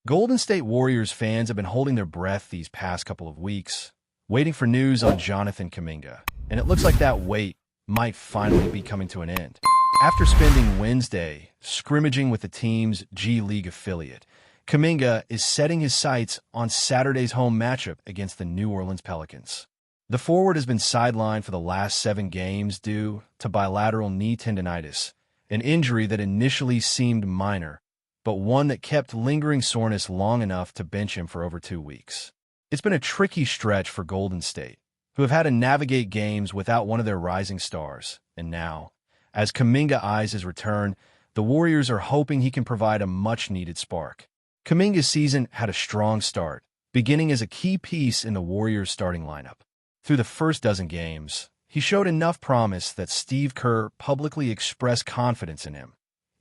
Golden State Warriors fans have been holding their breath these past couple of weeks, waiting for news on Jonathan Kuminga, and it looks like that wait might finally be coming to an end. After spending Wednesday scrimmaging with the team's G League affiliate, Kuminga is setting his sights on Saturday's home matchup against the New Orleans Pelicans. The forward has been sidelined for the last 7 games due to bilateral knee tendonitis, an injury that initially seemed minor, but one that kept lingering soreness long enough to bench him for over 2 weeks. It's been a tricky stretch for Golden State, who have had to navigate games without one of their rising stars, and now, as Kuminga eyes his return, the Warriors are hoping he can provide a much-needed spark. Kuminga's season had a strong start, beginning as a key piece in the Warriors' starting lineup. Through the first dozen games, he showed enough promise that Steve Kerr publicly expressed confidence in him,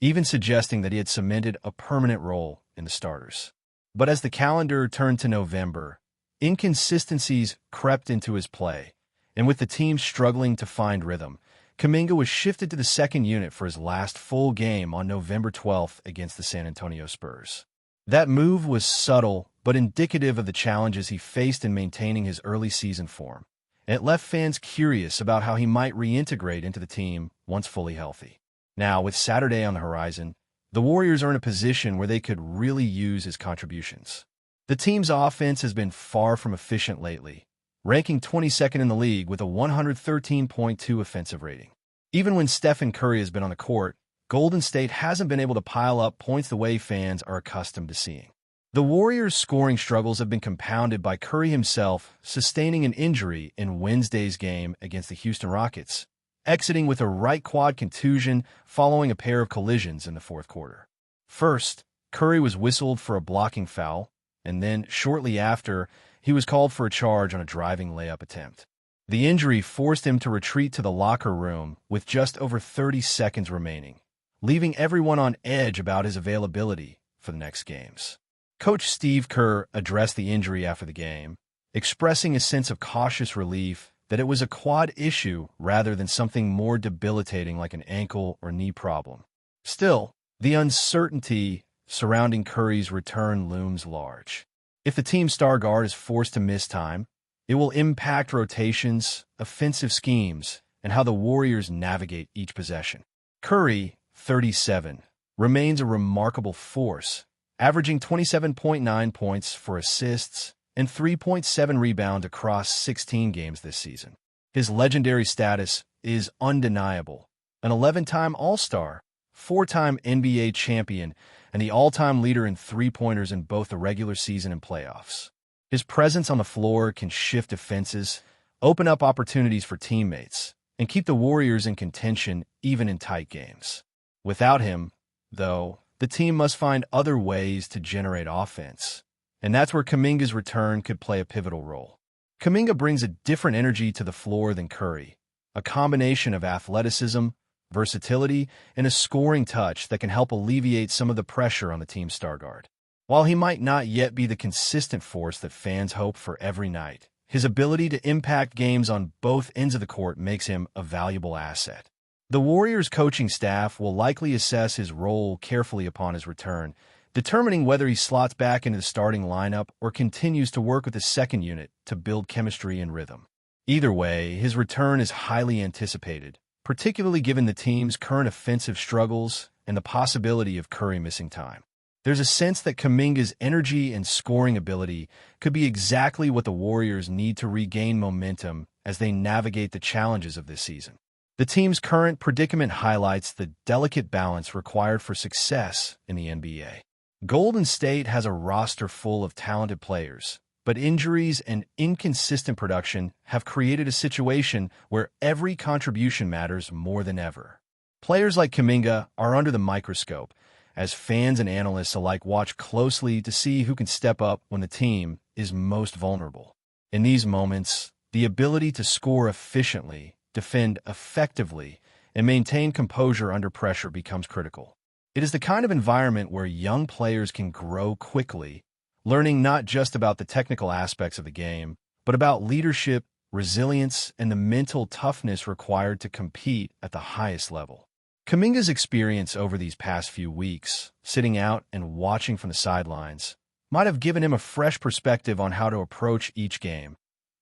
even suggesting that he had cemented a permanent role in the starters. But as the calendar turned to November, inconsistencies crept into his play, and with the team struggling to find rhythm, Kuminga was shifted to the second unit for his last full game on November 12th against the San Antonio Spurs. That move was subtle but indicative of the challenges he faced in maintaining his early season form, and it left fans curious about how he might reintegrate into the team once fully healthy. Now, with Saturday on the horizon, the Warriors are in a position where they could really use his contributions. The team's offense has been far from efficient lately, ranking 22nd in the league with a 113.2 offensive rating. Even when Stephen Curry has been on the court, Golden State hasn't been able to pile up points the way fans are accustomed to seeing. The Warriors' scoring struggles have been compounded by Curry himself sustaining an injury in Wednesday's game against the Houston Rockets, exiting with a right quad contusion following a pair of collisions in the fourth quarter. First, Curry was whistled for a blocking foul, and then, shortly after, he was called for a charge on a driving layup attempt. The injury forced him to retreat to the locker room with just over 30 seconds remaining, leaving everyone on edge about his availability for the next games. Coach Steve Kerr addressed the injury after the game, expressing a sense of cautious relief that it was a quad issue rather than something more debilitating like an ankle or knee problem. Still, the uncertainty surrounding Curry's return looms large. If the team's star guard is forced to miss time, it will impact rotations, offensive schemes, and how the Warriors navigate each possession. Curry, 37, remains a remarkable force, averaging 27.9 points for assists and 3.7 rebounds across 16 games this season. His legendary status is undeniable. An 11-time All-Star, 4-time NBA champion, and the all-time leader in three-pointers in both the regular season and playoffs. His presence on the floor can shift defenses, open up opportunities for teammates, and keep the Warriors in contention even in tight games. Without him, though, the team must find other ways to generate offense, and that's where Kuminga's return could play a pivotal role. Kuminga brings a different energy to the floor than Curry, a combination of athleticism, versatility, and a scoring touch that can help alleviate some of the pressure on the team's star guard. While he might not yet be the consistent force that fans hope for every night, his ability to impact games on both ends of the court makes him a valuable asset. The Warriors' coaching staff will likely assess his role carefully upon his return, determining whether he slots back into the starting lineup or continues to work with the second unit to build chemistry and rhythm. Either way, his return is highly anticipated, particularly given the team's current offensive struggles and the possibility of Curry missing time. There's a sense that Kuminga's energy and scoring ability could be exactly what the Warriors need to regain momentum as they navigate the challenges of this season. The team's current predicament highlights the delicate balance required for success in the NBA. Golden State has a roster full of talented players, but injuries and inconsistent production have created a situation where every contribution matters more than ever. Players like Kuminga are under the microscope, as fans and analysts alike watch closely to see who can step up when the team is most vulnerable. In these moments, the ability to score efficiently, defend effectively, and maintain composure under pressure becomes critical. It is the kind of environment where young players can grow quickly, learning not just about the technical aspects of the game, but about leadership, resilience, and the mental toughness required to compete at the highest level. Kuminga's experience over these past few weeks, sitting out and watching from the sidelines, might have given him a fresh perspective on how to approach each game,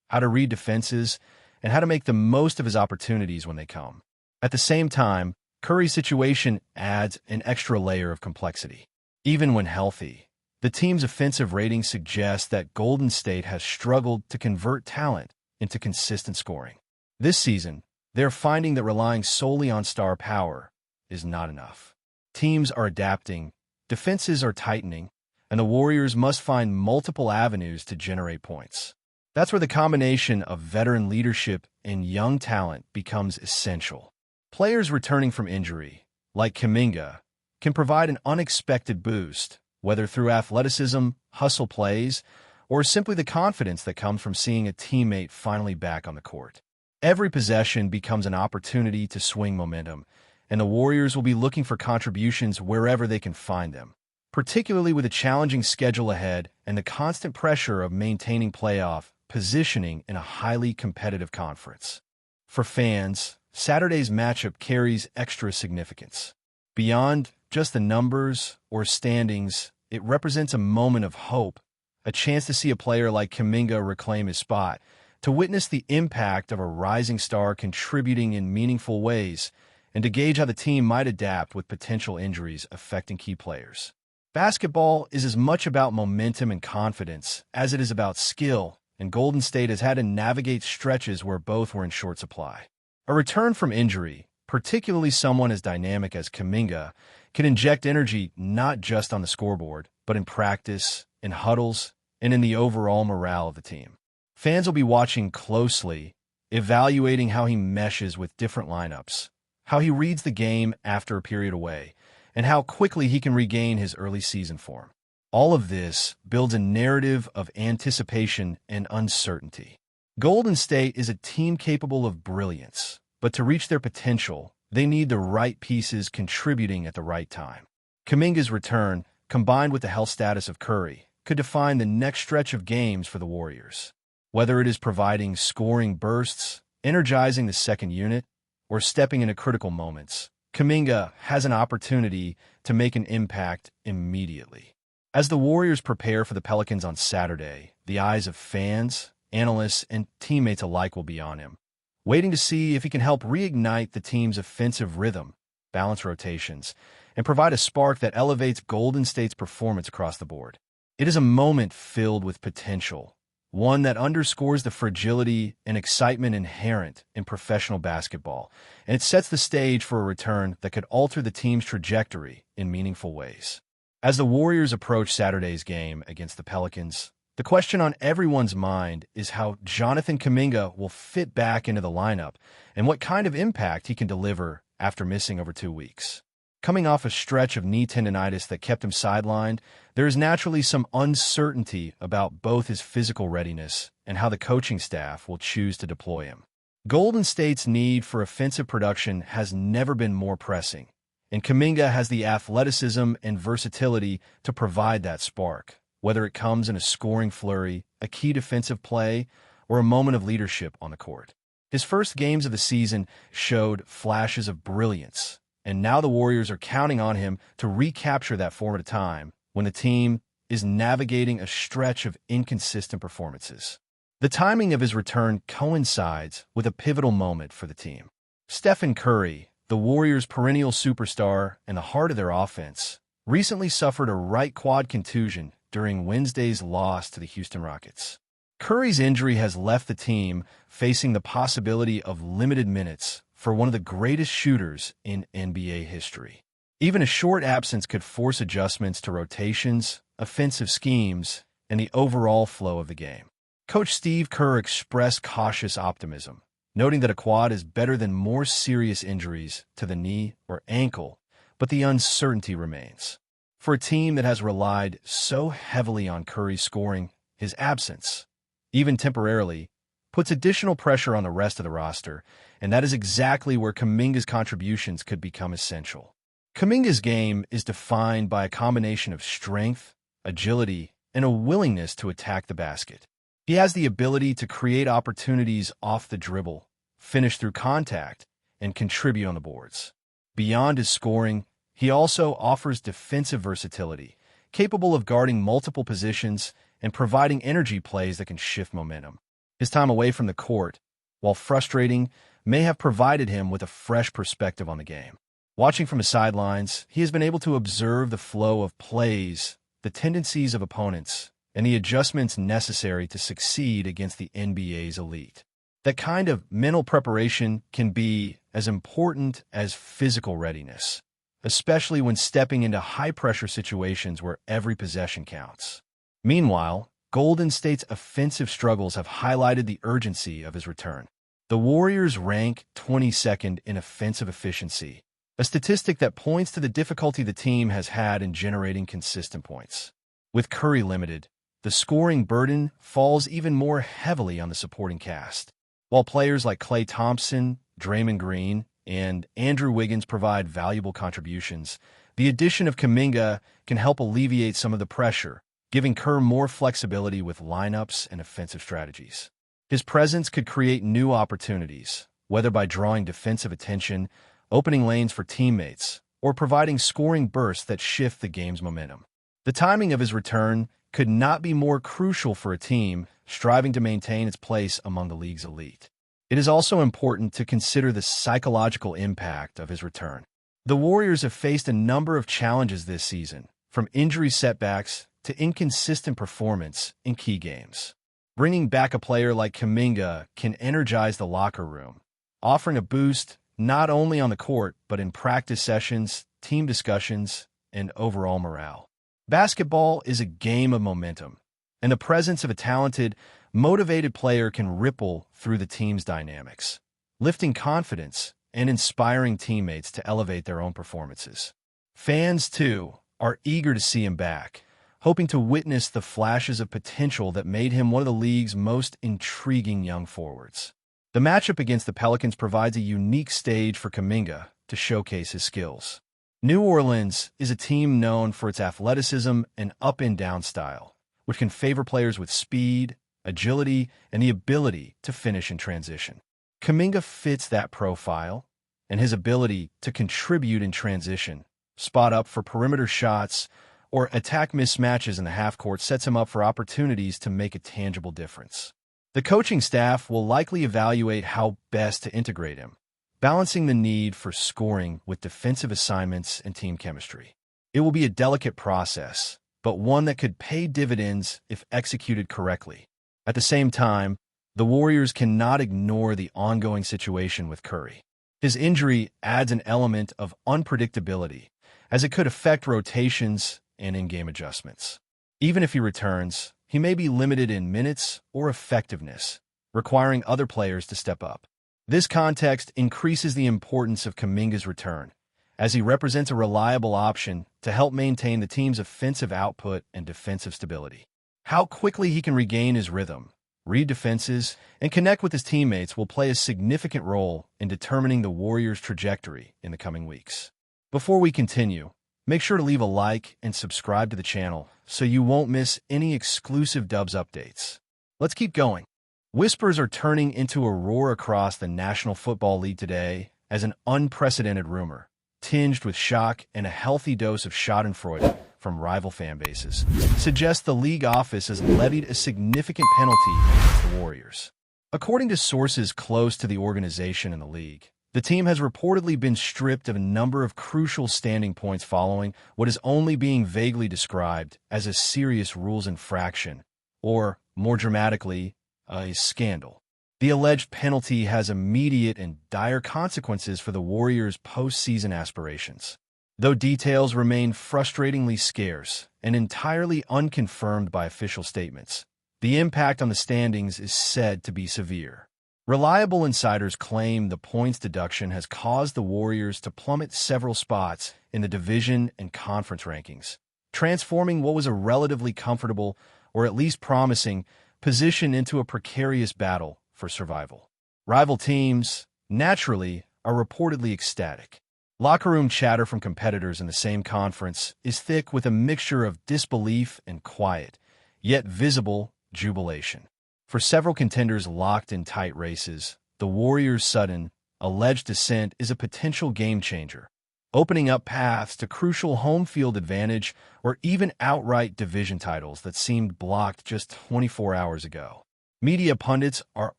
how to read defenses, and how to make the most of his opportunities when they come. At the same time, Curry's situation adds an extra layer of complexity. Even when healthy, the team's offensive rating suggests that Golden State has struggled to convert talent into consistent scoring. This season, they're finding that relying solely on star power is not enough. Teams are adapting, defenses are tightening, and the Warriors must find multiple avenues to generate points. That's where the combination of veteran leadership and young talent becomes essential. Players returning from injury, like Kuminga, can provide an unexpected boost, whether through athleticism, hustle plays, or simply the confidence that comes from seeing a teammate finally back on the court. Every possession becomes an opportunity to swing momentum, and the Warriors will be looking for contributions wherever they can find them, particularly with a challenging schedule ahead and the constant pressure of maintaining playoff positioning in a highly competitive conference. For fans, Saturday's matchup carries extra significance. Beyond just the numbers or standings, it represents a moment of hope, a chance to see a player like Kuminga reclaim his spot, to witness the impact of a rising star contributing in meaningful ways, and to gauge how the team might adapt with potential injuries affecting key players. Basketball is as much about momentum and confidence as it is about skill, and Golden State has had to navigate stretches where both were in short supply. A return from injury, particularly someone as dynamic as Kuminga, can inject energy not just on the scoreboard, but in practice, in huddles, and in the overall morale of the team. Fans will be watching closely, evaluating how he meshes with different lineups, how he reads the game after a period away, and how quickly he can regain his early season form. All of this builds a narrative of anticipation and uncertainty. Golden State is a team capable of brilliance, but to reach their potential, they need the right pieces contributing at the right time. Kuminga's return, combined with the health status of Curry, could define the next stretch of games for the Warriors. Whether it is providing scoring bursts, energizing the second unit, or stepping into critical moments, Kuminga has an opportunity to make an impact immediately. As the Warriors prepare for the Pelicans on Saturday, the eyes of fans, analysts, and teammates alike will be on him, waiting to see if he can help reignite the team's offensive rhythm, balance rotations, and provide a spark that elevates Golden State's performance across the board. It is a moment filled with potential, one that underscores the fragility and excitement inherent in professional basketball, and it sets the stage for a return that could alter the team's trajectory in meaningful ways. As the Warriors approach Saturday's game against the Pelicans, the question on everyone's mind is how Jonathan Kuminga will fit back into the lineup and what kind of impact he can deliver after missing over 2 weeks. Coming off a stretch of knee tendonitis that kept him sidelined, there is naturally some uncertainty about both his physical readiness and how the coaching staff will choose to deploy him. Golden State's need for offensive production has never been more pressing, and Kuminga has the athleticism and versatility to provide that spark, whether it comes in a scoring flurry, a key defensive play, or a moment of leadership on the court. His first games of the season showed flashes of brilliance, and now the Warriors are counting on him to recapture that form at a time when the team is navigating a stretch of inconsistent performances. The timing of his return coincides with a pivotal moment for the team. Stephen Curry, the Warriors' perennial superstar and the heart of their offense, recently suffered a right quad contusion during Wednesday's loss to the Houston Rockets. Curry's injury has left the team facing the possibility of limited minutes for one of the greatest shooters in NBA history. Even a short absence could force adjustments to rotations, offensive schemes, and the overall flow of the game. Coach Steve Kerr expressed cautious optimism, noting that a quad is better than more serious injuries to the knee or ankle, but the uncertainty remains. For a team that has relied so heavily on Curry's scoring, his absence, even temporarily, puts additional pressure on the rest of the roster, and that is exactly where Kuminga's contributions could become essential. Kuminga's game is defined by a combination of strength, agility, and a willingness to attack the basket. He has the ability to create opportunities off the dribble, finish through contact, and contribute on the boards. Beyond his scoring, he also offers defensive versatility, capable of guarding multiple positions and providing energy plays that can shift momentum. His time away from the court, while frustrating, may have provided him with a fresh perspective on the game. Watching from the sidelines, he has been able to observe the flow of plays, the tendencies of opponents, and the adjustments necessary to succeed against the NBA's elite. That kind of mental preparation can be as important as physical readiness, especially when stepping into high-pressure situations where every possession counts. Meanwhile, Golden State's offensive struggles have highlighted the urgency of his return. The Warriors rank 22nd in offensive efficiency, a statistic that points to the difficulty the team has had in generating consistent points. With Curry limited, the scoring burden falls even more heavily on the supporting cast. While players like Klay Thompson, Draymond Green, and Andrew Wiggins provide valuable contributions, the addition of Kuminga can help alleviate some of the pressure, giving Kerr more flexibility with lineups and offensive strategies. His presence could create new opportunities, whether by drawing defensive attention, opening lanes for teammates, or providing scoring bursts that shift the game's momentum. The timing of his return could not be more crucial for a team striving to maintain its place among the league's elite. It is also important to consider the psychological impact of his return. The Warriors have faced a number of challenges this season, from injury setbacks to inconsistent performance in key games. Bringing back a player like Kuminga can energize the locker room, offering a boost not only on the court but in practice sessions, team discussions, and overall morale. Basketball is a game of momentum, and the presence of a talented, motivated player can ripple through the team's dynamics, lifting confidence and inspiring teammates to elevate their own performances. Fans, too, are eager to see him back, hoping to witness the flashes of potential that made him one of the league's most intriguing young forwards. The matchup against the Pelicans provides a unique stage for Kuminga to showcase his skills. New Orleans is a team known for its athleticism and up-and-down style, which can favor players with speed, agility, and the ability to finish in transition. Kuminga fits that profile, and his ability to contribute in transition, spot up for perimeter shots, or attack mismatches in the half-court sets him up for opportunities to make a tangible difference. The coaching staff will likely evaluate how best to integrate him, balancing the need for scoring with defensive assignments and team chemistry. It will be a delicate process, but one that could pay dividends if executed correctly. At the same time, the Warriors cannot ignore the ongoing situation with Curry. His injury adds an element of unpredictability, as it could affect rotations and in-game adjustments. Even if he returns, he may be limited in minutes or effectiveness, requiring other players to step up. This context increases the importance of Kuminga's return, as he represents a reliable option to help maintain the team's offensive output and defensive stability. How quickly he can regain his rhythm, read defenses, and connect with his teammates will play a significant role in determining the Warriors' trajectory in the coming weeks. Before we continue, make sure to leave a like and subscribe to the channel so you won't miss any exclusive Dubs updates. Let's keep going. Whispers are turning into a roar across the National Football League today as an unprecedented rumor, tinged with shock and a healthy dose of schadenfreude from rival fan bases, suggests the league office has levied a significant penalty against the Warriors. According to sources close to the organization and the league, the team has reportedly been stripped of a number of crucial standing points following what is only being vaguely described as a serious rules infraction, or, more dramatically, a scandal. The alleged penalty has immediate and dire consequences for the Warriors' postseason aspirations. Though details remain frustratingly scarce and entirely unconfirmed by official statements, the impact on the standings is said to be severe. Reliable insiders claim the points deduction has caused the Warriors to plummet several spots in the division and conference rankings, transforming what was a relatively comfortable, or at least promising, position into a precarious battle for survival. Rival teams, naturally, are reportedly ecstatic. Locker room chatter from competitors in the same conference is thick with a mixture of disbelief and quiet, yet visible, jubilation. For several contenders locked in tight races, the Warriors' sudden, alleged descent is a potential game-changer. opening up paths to crucial home field advantage or even outright division titles that seemed blocked just 24 hours ago. Media pundits are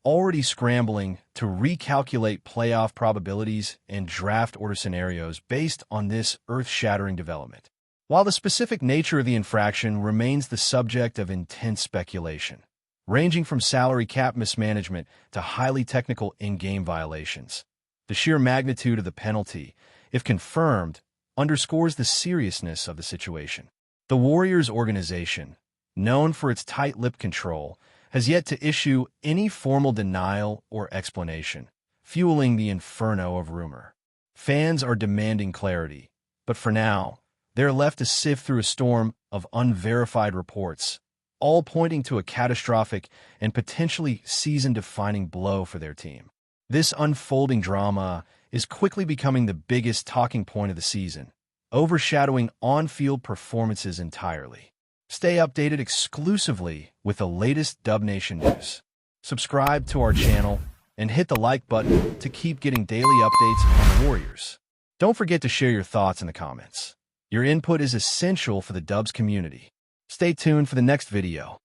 already scrambling to recalculate playoff probabilities and draft order scenarios based on this earth-shattering development. While the specific nature of the infraction remains the subject of intense speculation, ranging from salary cap mismanagement to highly technical in-game violations, the sheer magnitude of the penalty, if confirmed, underscores the seriousness of the situation. The Warriors organization, known for its tight-lipped control, has yet to issue any formal denial or explanation, fueling the inferno of rumor. Fans are demanding clarity, but for now, they're left to sift through a storm of unverified reports, all pointing to a catastrophic and potentially season-defining blow for their team. This unfolding drama is quickly becoming the biggest talking point of the season, overshadowing on-field performances entirely. Stay updated exclusively with the latest Dub Nation news. Subscribe to our channel and hit the like button to keep getting daily updates on the Warriors. Don't forget to share your thoughts in the comments. Your input is essential for the Dubs community. Stay tuned for the next video.